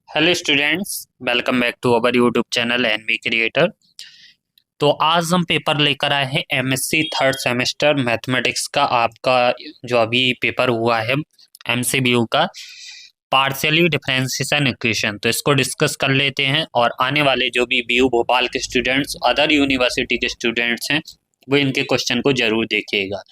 Hello students, welcome back to our YouTube channel NV creator. तो आज हम paper लेकर आए हैं एमएससी थर्ड सेमेस्टर मैथमेटिक्स का। आपका जो अभी पेपर हुआ है एमसीबीयू का, पार्शियली डिफरेंशिएशन इक्वेशन, तो इसको डिस्कस कर लेते हैं। और आने वाले जो भी बीयू भोपाल के स्टूडेंट्स, अदर यूनिवर्सिटी के स्टूडेंट्स हैं, वो इनके क्वेश्चन को जरूर देखिएगा,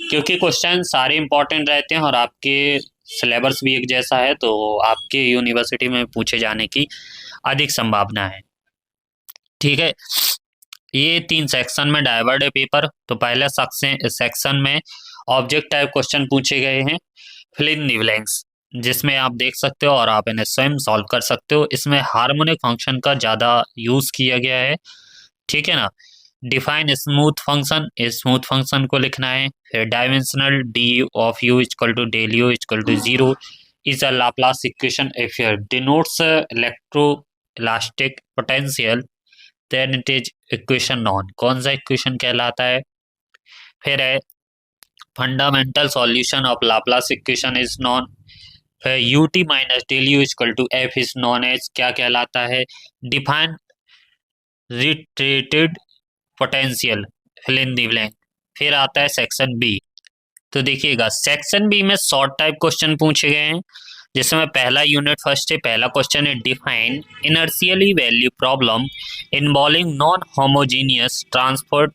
क्योंकि क्वेश्चन सारे इंपॉर्टेंट रहते हैं और आपके सिलेबस भी एक जैसा है, तो आपके यूनिवर्सिटी में पूछे जाने की अधिक संभावना है। ठीक है, ये 3 सेक्शन में डाइवर्ड है पेपर। तो पहले सेक्शन में ऑब्जेक्ट टाइप क्वेश्चन पूछे गए हैं, फिल इन द ब्लैंक्स, जिसमें आप देख सकते हो और आप इन्हें स्वयं सॉल्व कर सकते हो। इसमें हार्मोनिक फंक्शन का ज़्यादा यूज़ किया गया है। ठीक है ना। Define smooth function, smooth function को लिखना है। फिर dimensional D of u equal to del u equal to zero is a Laplace equation if denotes electroelastic potential, then it is equation known. कौन सा इक्वेशन कहलाता है? फिर है fundamental solution of Laplace equation is known. फिर u t minus del u equal to f is known as क्या कहलाता है? Define retarded potential, fill in the blank. फिर आता है सेक्शन बी। तो देखिएगा, सेक्शन बी में शॉर्ट टाइप क्वेश्चन पूछे गए हैं, जिसमें पहला यूनिट फर्स्ट है। पहला क्वेश्चन है define initial value problem involving non homogeneous transport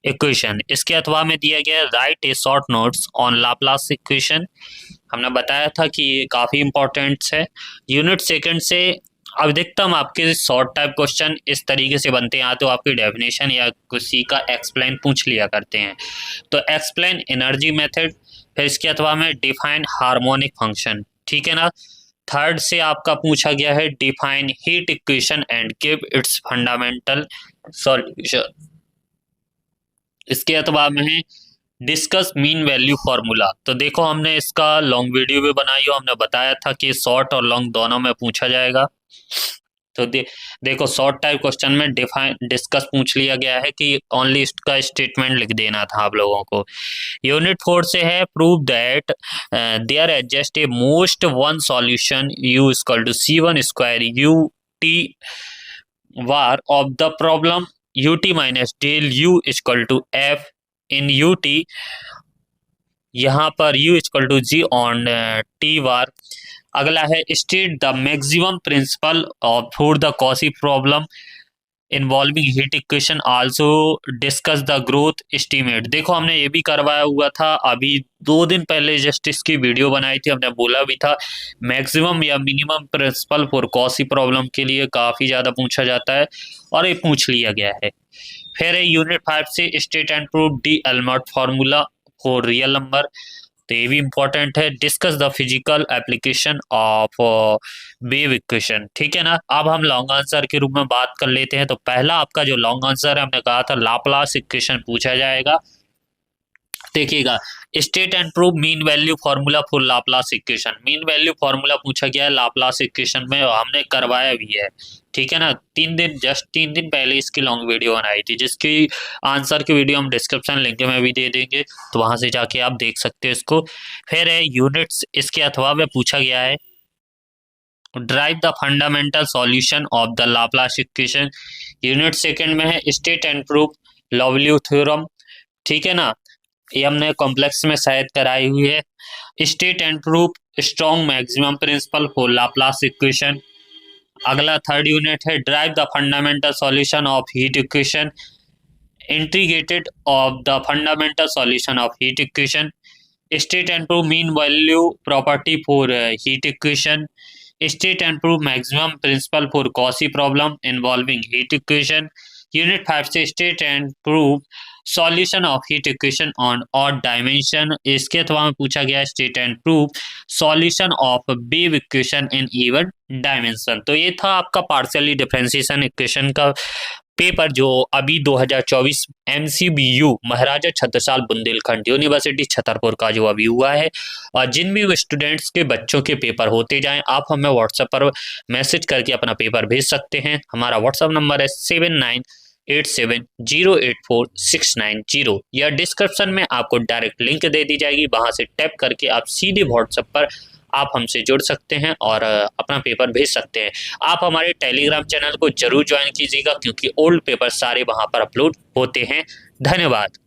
equation. इसके अथवा में दिया गया write a short notes on Laplace equation. हमने बताया था कि ये काफ़ी इंपॉर्टेंट है। यूनिट सेकंड से अधिकतम आपके शॉर्ट टाइप क्वेश्चन इस तरीके से बनते हैं, या तो आपकी डेफिनेशन या किसी का एक्सप्लेन पूछ लिया करते हैं। तो एक्सप्लेन एनर्जी मेथड, फिर इसके अथवा में डिफाइन हार्मोनिक फंक्शन। ठीक है ना। थर्ड से आपका पूछा गया है define heat equation and give its fundamental solution. इसके अथवा में है डिस्कस मीन वैल्यू फार्मूला। तो देखो, हमने इसका लॉन्ग वीडियो भी बनाई हो, हमने बताया था कि शॉर्ट और लॉन्ग दोनों में पूछा जाएगा। तो देखो, शॉर्ट टाइप क्वेश्चन में डिफाइन डिस्कस पूछ लिया गया है कि ओनली इसका स्टेटमेंट लिख देना था आप लोगों को। यूनिट 4 से है prove that there exists a most one solution u equal to c one square u t war of the problem u t minus del u equal to f in u t. यहाँ पर u equal to g on t bar. अगला है state the maximum principle of for the Cauchy problem involving heat equation, also discuss the growth estimate. देखो, हमने ये भी करवाया हुआ था अभी 2 दिन पहले, जस्ट इसकी वीडियो बनाई थी। हमने बोला भी था मैक्सिमम या minimum principle for Cauchy problem के लिए काफ़ी ज़्यादा पूछा जाता है, और ये पूछ लिया गया है। फिर है यूनिट 5 से state and prove d'Alembert formula for real number. तो ये भी इंपॉर्टेंट है। Discuss the physical application of wave equation. ठीक है ना। अब हम लॉन्ग आंसर के रूप में बात कर लेते हैं। तो पहला आपका जो लॉन्ग आंसर है, हमने कहा था लाप्लास इक्वेशन पूछा जाएगा। देखिएगा, state and prove mean value formula for Laplace equation. Mean value formula पूछा गया है लाप्लास इक्वेशन में, और हमने करवाया भी है। ठीक है ना। 3 दिन पहले इसकी लॉन्ग वीडियो बनाई थी, जिसकी आंसर की वीडियो हम डिस्क्रिप्शन लिंक में भी दे देंगे, तो वहां से जाके आप देख सकते हो इसको। फिर है यूनिट्स, इसके अथवा में पूछा गया है drive the fundamental solution of the Laplace equation. Unit second में है स्टेट एंड प्रूव लवल्यू थ्योरम। ठीक है ना। ये हमने कॉम्प्लेक्स में शायद कराई हुई है। State and prove strong maximum principle for Laplace equation. अगला थर्ड यूनिट है drive the fundamental solution of heat equation, integrated of the fundamental solution of heat equation. State and prove mean value property for heat equation. State and prove maximum principle for Cauchy problem involving heat equation. Unit 5 से state and prove solution of heat equation on odd dimension. इसके अथवा में पूछा गया state and prove solution of wave equation in even dimension. तो ये था आपका पार्शियली डिफरेंशिएशन इक्वेशन का पेपर, जो अभी 2024 एमसीबीयू महाराजा छत्रसाल बुंदेलखंड यूनिवर्सिटी छतरपुर का जो अभी हुआ है। और जिन भी स्टूडेंट्स के बच्चों के पेपर होते जाएं, आप हमें व्हाट्सएप पर मैसेज करके अपना पेपर भेज सकते हैं। हमारा व्हाट्सएप नंबर है 7987084690, या डिस्क्रिप्शन में आपको डायरेक्ट लिंक दे दी जाएगी, वहां से टैप करके आप सीधे व्हाट्सएप पर आप हमसे जुड़ सकते हैं और अपना पेपर भेज सकते हैं। आप हमारे टेलीग्राम चैनल को जरूर ज्वाइन कीजिएगा, क्योंकि ओल्ड पेपर सारे वहाँ पर अपलोड होते हैं। धन्यवाद।